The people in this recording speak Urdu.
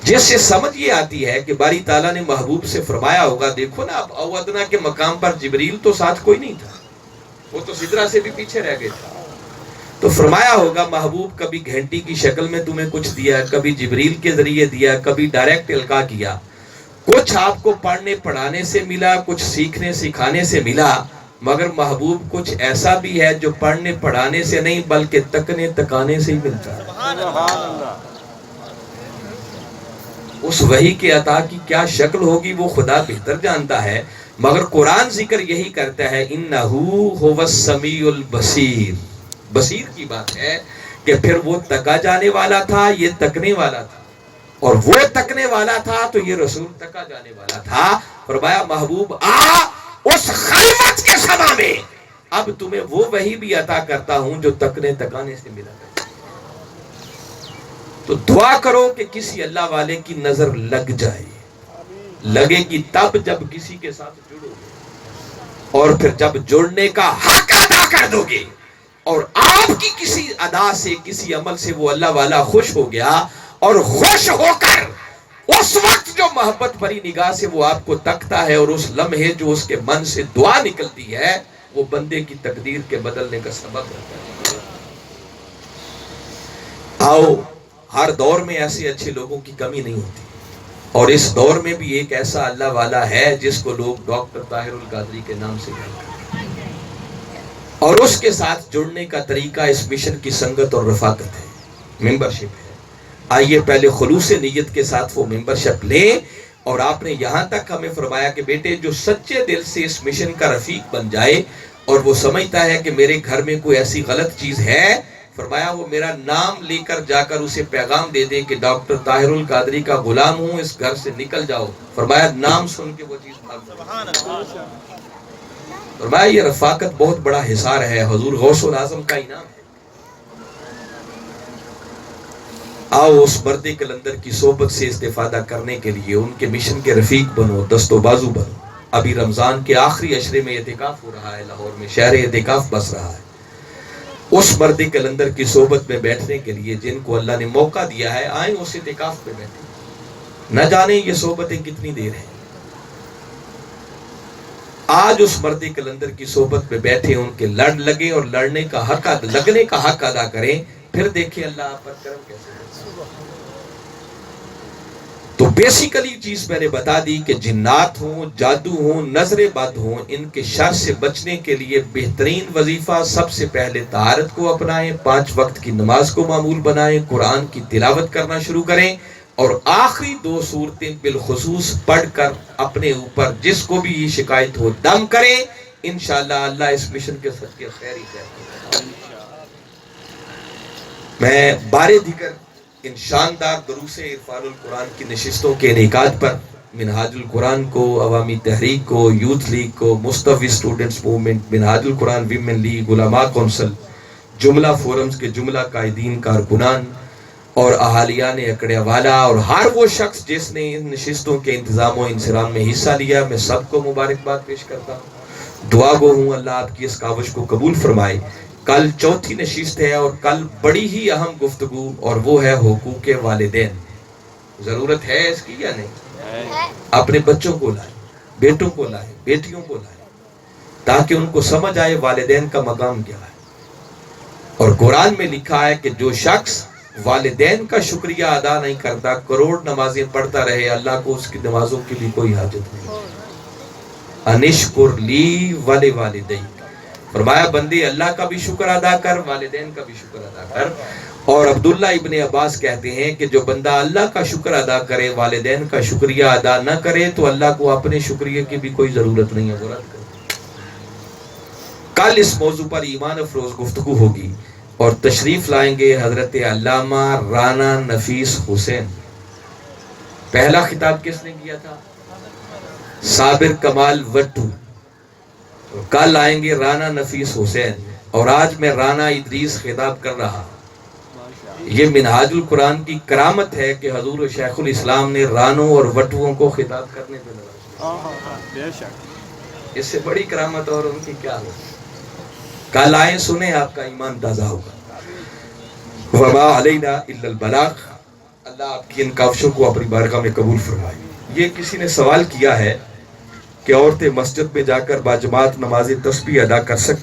جس سے سمجھ یہ آتی ہے کہ باری تعالیٰ نے محبوب سے فرمایا ہوگا، دیکھو نا اب اودنا کے مقام پر جبریل تو ساتھ کوئی نہیں تھا، وہ تو سدرہ سے بھی پیچھے رہ گئے تھے، تو فرمایا ہوگا محبوب کبھی گھنٹی کی شکل میں تمہیں کچھ دیا، کبھی جبریل کے ذریعے دیا، کبھی ڈائریکٹ القاء کیا، کچھ آپ کو پڑھنے پڑھانے سے ملا، کچھ سیکھنے سکھانے سے ملا، مگر محبوب کچھ ایسا بھی ہے جو پڑھنے پڑھانے سے نہیں بلکہ تکنے تکانے سے ہی ملتا ہے۔ سبحان اللہ۔ اس وحی کے عطا کی کیا شکل ہوگی وہ خدا بہتر جانتا ہے، مگر قرآن ذکر یہی کرتا ہے اِنَّهُ هُوَ السَّمِيعُ الْبَصِيرُ۔ بصیر کی بات ہے کہ پھر وہ تکا جانے والا تھا، یہ تکنے والا تھا، اور وہ تکنے والا تھا تو یہ رسول تکا جانے والا تھا۔ فرمایا محبوب اس خلوت کے سما میں اب تمہیں وہ وحی بھی عطا کرتا ہوں جو تکنے تکانے سے ملا کرتا۔ تو دعا کرو کہ کسی اللہ والے کی نظر لگ جائے، لگے گی تب جب کسی کے ساتھ جڑو گے، اور پھر جب جڑنے کا حق ادا کر دو گے، اور آپ کی کسی ادا سے کسی عمل سے وہ اللہ والا خوش ہو گیا، اور خوش ہو کر اس وقت جو محبت بھری نگاہ سے وہ آپ کو تکتا ہے، اور اس لمحے جو اس کے من سے دعا نکلتی ہے وہ بندے کی تقدیر کے بدلنے کا سبب ہوتا ہے۔ آؤ، ہر دور میں ایسے اچھے لوگوں کی کمی نہیں ہوتی، اور اس دور میں بھی ایک ایسا اللہ والا ہے جس کو لوگ ڈاکٹر طاہر القادری کے نام سے جانتے ہیں، اور اس کے ساتھ جڑنے کا طریقہ اس مشن کی سنگت اور رفاقت ہے، ممبرشپ ہے۔ آئیے پہلے خلوص نیت کے ساتھ وہ ممبرشپ لیں، اور آپ نے یہاں تک ہمیں فرمایا کہ بیٹے جو سچے دل سے اس مشن کا رفیق بن جائے اور وہ سمجھتا ہے کہ میرے گھر میں کوئی ایسی غلط چیز ہے، فرمایا وہ میرا نام لے کر جا کر اسے پیغام دے دے کہ ڈاکٹر طاہر القادری کا غلام ہوں، اس گھر سے نکل جاؤ۔ فرمایا نام سن کے وہ چیز بھاگ جائے۔ فرمایا یہ رفاقت بہت بڑا حصار ہے، حضور غوث العظم کا انعام ہے۔ آؤ اس مرد کلندر کی صحبت سے استفادہ کرنے کے لیے ان کے مشن کے رفیق بنو، دست و بازو بنو۔ ابھی رمضان کے آخری عشرے میں اعتکاف ہو رہا ہے، لاہور میں شہر اعتکاف بس رہا ہے۔ اس مرد کلندر کی صحبت میں بیٹھنے کے لیے جن کو اللہ نے موقع دیا ہے، آئیں اس اعتکاف پہ بیٹھیں، نہ جانیں یہ صحبتیں کتنی دیر ہیں۔ آج اس مرد کلندر کی صحبت میں بیٹھے، ان کے لڑ لگیں اور لڑنے کا حق لگنے کا حق ادا کریں، پھر دیکھیں اللہ آپ پر کرم کیسے کرتا ہے۔ تو بیسیکلی چیز میں نے بتا دی کہ جنات ہوں، جادو ہوں، نظر بد ہوں، ان کے شر سے بچنے کے لیے بہترین وظیفہ سب سے پہلے طہارت کو اپنائیں، 5 وقت کی نماز کو معمول بنائیں، قرآن کی تلاوت کرنا شروع کریں، اور آخری 2 سورتیں بالخصوص پڑھ کر اپنے اوپر جس کو بھی یہ شکایت ہو دم کریں، انشاءاللہ اللہ اس مشن کے صدقے خیر ہی خیر۔ میں بارے دیگر ان شاندار دروس عرفان القرآن کی نشستوں کے انعقاد پر منہاج القرآن کو، عوامی تحریک کو، یوتھ لیگ کو، مصطفی اسٹوڈنٹس موومنٹ، منہاج القرآن ویمن لیگ، علماء کونسل، جملہ فورمز کے جملہ قائدین کارکنان اور اہالیان اکڑیا والا اور ہر وہ شخص جس نے ان نشستوں کے انتظام و انصرام میں حصہ لیا، میں سب کو مبارکباد پیش کرتا ہوں۔ دعا گو ہوں اللہ آپ کی اس کاوش کو قبول فرمائے۔ کل 4تھی نشست ہے اور کل بڑی ہی اہم گفتگو، اور وہ ہے حقوق والدین۔ ضرورت ہے اس کی یا نہیں؟ اپنے بچوں کو لائیں، بیٹوں کو لائیں، بیٹیوں کو لائیں، تاکہ ان کو سمجھ آئے والدین کا مقام کیا ہے۔ اور قرآن میں لکھا ہے کہ جو شخص والدین کا شکریہ ادا نہیں کرتا، کروڑ نمازیں پڑھتا رہے، اللہ کو اس کی نمازوں کے لیے کوئی حاجت نہیں۔ انشکر لی ولی والدین، فرمایا بندے اللہ کا بھی شکر ادا کر، والدین کا بھی شکر ادا کر۔ اور عبداللہ ابن عباس کہتے ہیں کہ جو بندہ اللہ کا شکر ادا کرے، والدین کا شکریہ ادا نہ کرے، تو اللہ کو اپنے شکریہ کی بھی کوئی ضرورت نہیں ہے۔ کل اس موضوع پر ایمان افروز گفتگو ہوگی اور تشریف لائیں گے حضرت علامہ رانا نفیس حسین۔ پہلا خطاب کس نے کیا تھا؟ صابر کمال وٹو۔ کل آئیں گے رانا نفیس حسین، اور آج میں رانا ادریس خطاب کر رہا۔ یہ منہاج القرآن کی کرامت ہے کہ حضور شیخ الاسلام نے رانوں اور وٹوؤں کو خطاب کرنے پہ لگا۔ اس سے بڑی کرامت اور ان کی کیا ہو؟ کل آئیں، سنیں، آپ کا ایمان تازہ ہوگا۔ وما علینا الا البلاغ۔ اللہ آپ کی ان کاوشوں کو اپنی بارگاہ میں قبول فرمائے. یہ کسی نے سوال کیا ہے کہ عورتیں مسجد میں جا کر باجماعت نماز تسبیح ادا کر سکتی